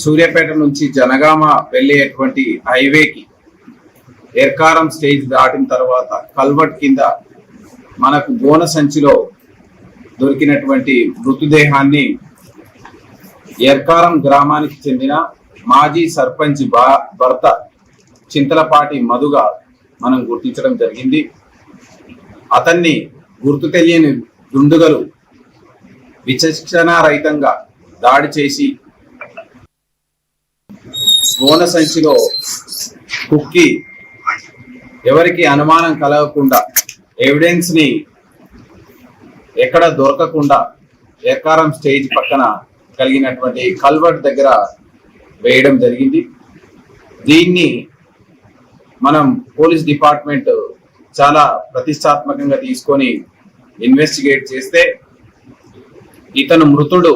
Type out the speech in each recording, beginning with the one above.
సూర్యాపేట నుంచి జనగామ వెళ్ళేటువంటి హైవేకి ఎర్కారం స్టేజ్ దాటిన తర్వాత కల్వర్ట్ కింద మనకు గోన సంచిలో దొరికినటువంటి మృతదేహాన్ని ఎర్కారం గ్రామానికి చెందిన మాజీ సర్పంచ్ భర్త చింతలపాటి మధుగా మనం గుర్తించడం జరిగింది. అతన్ని గుర్తు తెలియని దుండుగలు విచక్షణారహితంగా దాడి చేసి గోన సంచిలో కుక్కి ఎవరికి అనుమానం కలగకుండా ఎవిడెన్స్ ని ఎక్కడ దొరకకుండా ఎర్కారం స్టేజ్ పక్కన కలిగినటువంటి కల్వర్ట్ దగ్గర వేయడం జరిగింది. దీన్ని మనం పోలీస్ డిపార్ట్మెంట్ చాలా ప్రతిష్టాత్మకంగా తీసుకొని ఇన్వెస్టిగేట్ చేస్తే ఇతను మృతుడు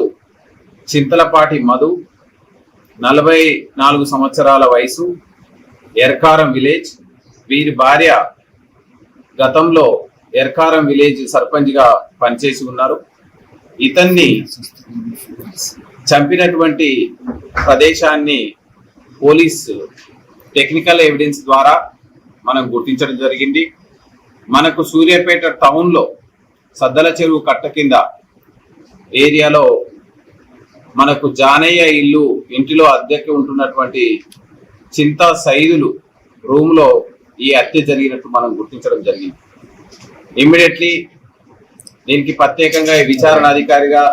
చింతలపాటి మధు, 44 సంవత్సరాల వయసు, ఎర్కారం విలేజ్. వీరి భార్య గతంలో ఎర్కారం విలేజ్ సర్పంచ్ గా పనిచేసి ఉన్నారు. ఇతన్ని చంపినటువంటి ప్రదేశాన్ని పోలీస్ టెక్నికల్ ఎవిడెన్స్ ద్వారా మనం గుర్తించడం జరిగింది. మనకు సూర్యాపేట టౌన్ లో సద్దల చెరువు కట్ట కింద ఏరియాలో మనకు జానయ్య ఇంటిలో అద్దెకి ఉంటున్నటువంటి చింతా సైదులు రూమ్ లో ఈ హత్య జరిగినట్టు మనం గుర్తించడం జరిగింది. ఇమ్మీడియట్లీ దీనికి ప్రత్యేకంగా విచారణ అధికారిగా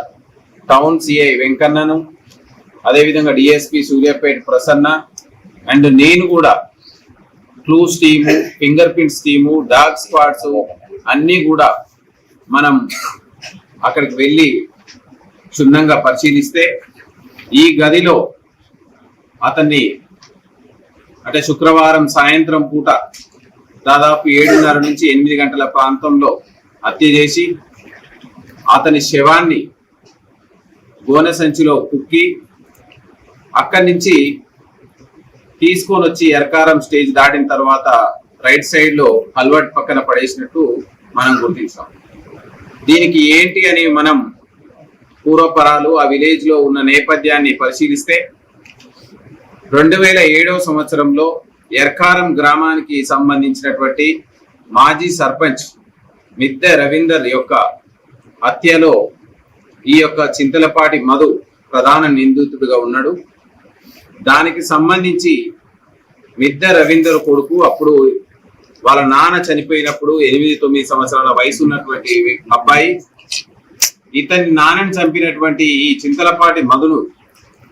టౌన్ సిఐ వెంకన్నను, అదేవిధంగా డిఎస్పి సూర్యాపేట ప్రసన్న అండ్ నేను కూడా clues team, fingerprints team, dog squads అన్నీ కూడా మనం అక్కడికి వెళ్ళి క్షుణ్ణంగా పరిశీలిస్తే ఈ గదిలో అతన్ని అంటే శుక్రవారం సాయంత్రం పూట దాదాపు 7:30 నుంచి 8 గంటల ప్రాంతంలో హత్య చేసి అతని శవాన్ని గోనె సంచిలో కుక్కి అక్కడి నుంచి తీసుకొని వచ్చి ఎర్కారం స్టేజ్ దాటిన తర్వాత రైట్ సైడ్ లో కల్వర్ట్ పక్కన పడేసినట్టు మనం గుర్తించాం. దీనికి ఏంటి అని మనం పూర్వపరాలు ఆ విలేజ్ లో ఉన్న నేపథ్యాన్ని పరిశీలిస్తే 2007వ సంవత్సరంలో ఎర్కారం గ్రామానికి సంబంధించినటువంటి మాజీ సర్పంచ్ మిద్దె రవీందర్ యొక్క హత్యలో ఈ యొక్క చింతలపాటి మధు ప్రధాన నిందితుడిగా ఉన్నాడు. దానికి సంబంధించి మిద్దె రవీందర్ కొడుకు అప్పుడు వాళ్ళ నాన్న చనిపోయినప్పుడు 8-9 సంవత్సరాల వయసు ఉన్నటువంటి అబ్బాయి ఇతని నాన్నని చంపినటువంటి ఈ చింతలపాటి మధును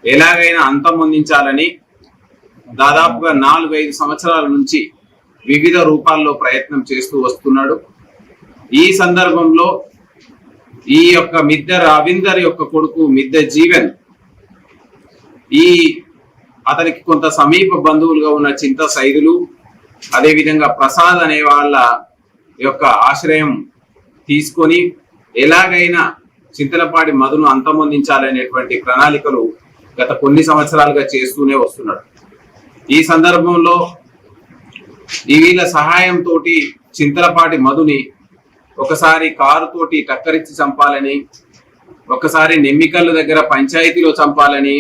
ఎలాగైనా అంతమొందించాలని దాదాపుగా 4-5 సంవత్సరాల నుంచి వివిధ రూపాల్లో ప్రయత్నం చేస్తూ వస్తున్నాడు. ఈ సందర్భంలో ఈ యొక్క మిద్దె రవీందర్ యొక్క కొడుకు మిద్దె జీవన్ అతనికి కొంత సమీప బంధువులుగా ఉన్న చింత సైదులు, అదేవిధంగా ప్రసాద్ అనే వాళ్ళ యొక్క ఆశ్రయం తీసుకొని ఎలాగైనా చింతలపాటి మధును అంతమొందించాలనేటువంటి ప్రణాళికలు గత కొన్ని సంవత్సరాలుగా చేస్తూనే వస్తున్నాడు. ఈ సందర్భంలో వీళ్ళ సహాయంతో చింతలపాటి మధుని ఒకసారి కారుతోటి టక్కరించి చంపాలని, ఒకసారి నెమ్మికల్లు దగ్గర పంచాయతీలో చంపాలని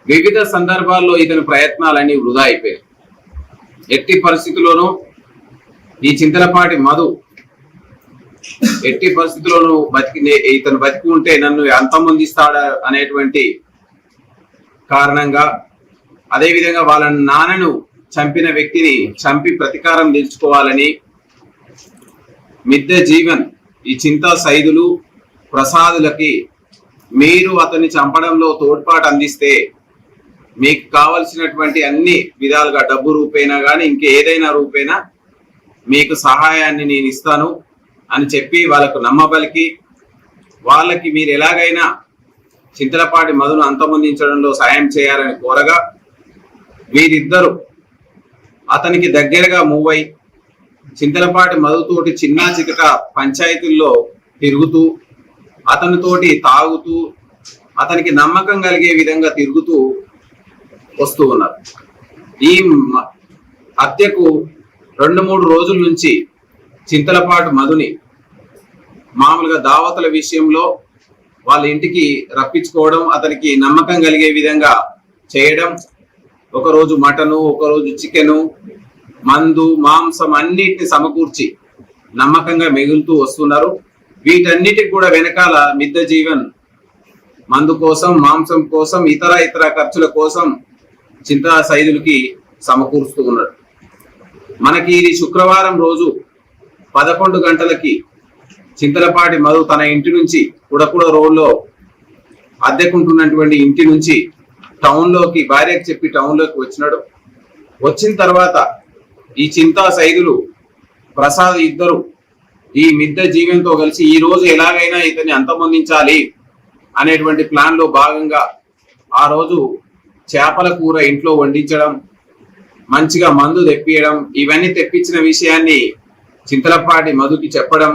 వివిధ సందర్భాల్లో ఇతని ప్రయత్నాలన్నీ వృధా అయిపోయాయి. ఎట్టి పరిస్థితుల్లోనూ ఈ చింతలపాటి మధు ఎట్టి పరిస్థితుల్లోనూ ఇతను బతికి ఉంటే నన్ను అంతమొందిస్తాడా అనేటువంటి కారణంగా, అదేవిధంగా వాళ్ళ నాన్నను చంపిన వ్యక్తిని చంపి ప్రతీకారం తీర్చుకోవాలని మిద్దె జీవన్ ఈ చింతా సైదులు ప్రసాదులకి మీరు అతన్ని చంపడంలో తోడ్పాటు అందిస్తే మీకు కావలసినటువంటి అన్ని విధాలుగా డబ్బు రూపేనా కానీ ఇంకేదైనా రూపేనా మీకు సహాయాన్ని నేను ఇస్తాను అని చెప్పి వాళ్ళకు నమ్మబలికి వాళ్ళకి మీరు ఎలాగైనా చింతలపాటి మధును అంతమొందించడంలో సాయం చేయాలని కోరగా వీరిద్దరు అతనికి దగ్గరగా మూవ్ అయి చింతలపాటి మధుతోటి చిన్న చితక పంచాయతీల్లో తిరుగుతూ అతనితోటి తాగుతూ అతనికి నమ్మకం కలిగే విధంగా తిరుగుతూ వస్తూ ఉన్నారు. ఈ హత్యకు 2-3 రోజుల నుంచి చింతలపాటి మధుని మామూలుగా దావతుల విషయంలో వాళ్ళ ఇంటికి రప్పించుకోవడం, అతనికి నమ్మకం కలిగే విధంగా చేయడం, ఒకరోజు మటను, ఒకరోజు చికెను, మందు, మాంసం అన్నిటిని సమకూర్చి నమ్మకంగా మిగులుతూ వస్తున్నారు. వీటన్నిటికి కూడా వెనకాల మిద్దె జీవన్ మందు కోసం, మాంసం కోసం, ఇతర ఖర్చుల కోసం చింతా సైదులకి సమకూరుస్తూ ఉన్నాడు. మనకి ఇది శుక్రవారం రోజు 11 గంటలకి చింతలపాటి మధు తన ఇంటి నుంచి కుడకుడ రోడ్లో అద్దెకుంటున్నటువంటి ఇంటి నుంచి టౌన్లోకి, భార్యకి చెప్పి టౌన్లోకి వచ్చినాడు. వచ్చిన తర్వాత ఈ చింతా సైదులు, ప్రసాద్ ఇద్దరు ఈ మిద్దె జీవన్తో కలిసి ఈ రోజు ఎలాగైనా ఇతన్ని అంతమొందించాలి అనేటువంటి ప్లాన్ లో భాగంగా ఆ రోజు చేపల కూర ఇంట్లో వండించడం, మంచిగా మందు తెప్పియడం, ఇవన్నీ తెప్పించిన విషయాన్ని చింతలపాటి మధుకి చెప్పడం,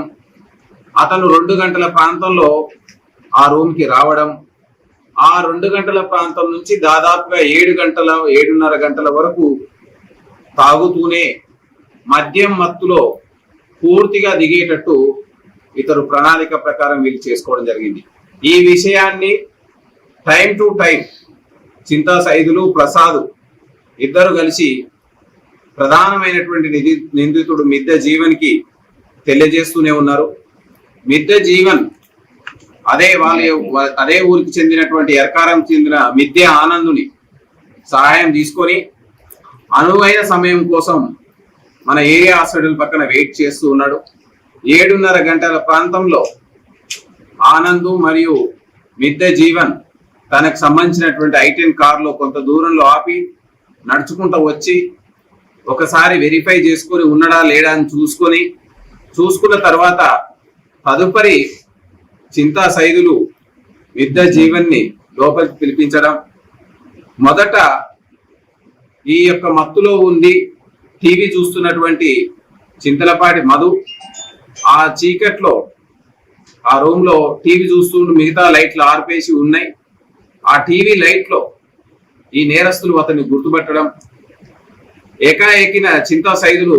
అతను 2 గంటల ప్రాంతంలో ఆ రూమ్ కి రావడం, ఆ 2 గంటల ప్రాంతం నుంచి దాదాపుగా 7:30 గంటల వరకు తాగుతూనే మద్యం మత్తులో పూర్తిగా దిగేటట్టు ఇతరు ప్రణాళిక ప్రకారం వీళ్ళు చేసుకోవడం జరిగింది. ఈ విషయాన్ని టైం టు టైం చింతా సైదులు, ప్రసాద్ ఇద్దరు కలిసి ప్రధానమైనటువంటి నిందితుడు మిద్దె జీవన్ కి తెలియజేస్తూనే ఉన్నారు. మిద్దె జీవన్ అదే ఊరికి చెందినటువంటి ఎర్కారం చెందిన మిద్దె ఆనందుని సహాయం తీసుకొని అనువైన సమయం కోసం మన ఏరియా హాస్పిటల్ పక్కన వెయిట్ చేస్తూ ఉన్నాడు. 7:30 గంటల ప్రాంతంలో ఆనందు మరియు మిద్దె జీవన్ తనకు సంబంధించినటువంటి I-10 కారులో కొంత దూరంలో ఆపి నడుచుకుంటూ వచ్చి ఒకసారి వెరిఫై చేసుకొని ఉన్నాడా లేడా అని చూసుకున్న తర్వాత తదుపరి చింతా సైదులు మిద్దె జీవన్ని లోపలికి పిలిపించడం, మొదట ఈ యొక్క మత్తులో ఉంది టీవీ చూస్తున్నటువంటి చింతలపాటి మధు ఆ చీకట్లో ఆ రూమ్ లో టీవీ చూస్తూ మిగతా లైట్లు ఆర్పేసి ఉన్నాయి. ఆ టీవీ లైట్ లో ఈ నేరస్తులు అతన్ని గుర్తుపట్టడం, ఏకాఏకిన చింతా సైదులు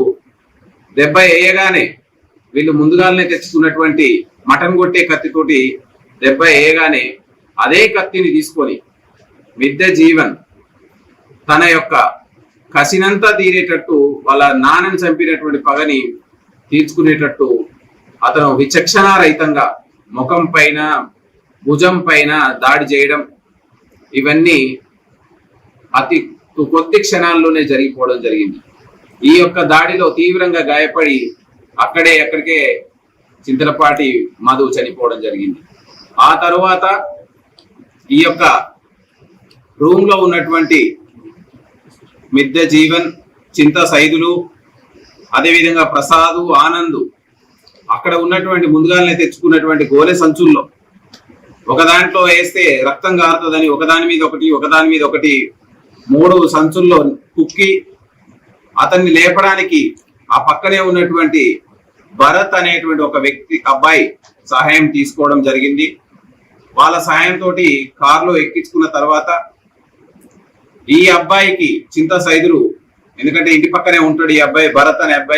దెబ్బ వేయగానే వీళ్ళు ముందుగానే తెచ్చుకున్నటువంటి మటన్ కొట్టే కత్తితోటి దెబ్బ వేయగానే అదే కత్తిని తీసుకొని మిద్దె జీవన్ తన యొక్క కసినంతా తీరేటట్టు, వాళ్ళ నాన్నని చంపినటువంటి పగని తీర్చుకునేటట్టు అతను విచక్షణారహితంగా ముఖం పైన, భుజం పైన దాడి చేయడం, ఇవన్నీ అతి కొద్ది క్షణాల్లోనే జరిగిపోవడం జరిగింది. ఈ యొక్క దాడిలో తీవ్రంగా గాయపడి ఎక్కడికే చింతలపాటి మధు చనిపోవడం జరిగింది. ఆ తరువాత ఈ యొక్క రూమ్ లో ఉన్నటువంటి మిద్దె జీవన్, చింతా సైదులు, అదేవిధంగా ప్రసాదు, ఆనందు అక్కడ ఉన్నటువంటి ముందుగానే తెచ్చుకున్నటువంటి గోలె సంచుల్లో ఒక దాంట్లో వేస్తే రక్తం గారుతుందని ఒకదాని మీద ఒకటి 3 సంచుల్లో కుక్కి అతన్ని లేపడానికి ఆ పక్కనే ఉన్నటువంటి భరత్ అనేటువంటి ఒక అబ్బాయి సహాయం తీసుకోవడం జరిగింది. వాళ్ళ సహాయంతో కారులో ఎక్కించుకున్న తర్వాత ఈ అబ్బాయికి చింతా సైదులు, ఎందుకంటే ఇంటి పక్కనే ఉంటాడు ఈ అబ్బాయి, భరత్ అనే అబ్బాయి,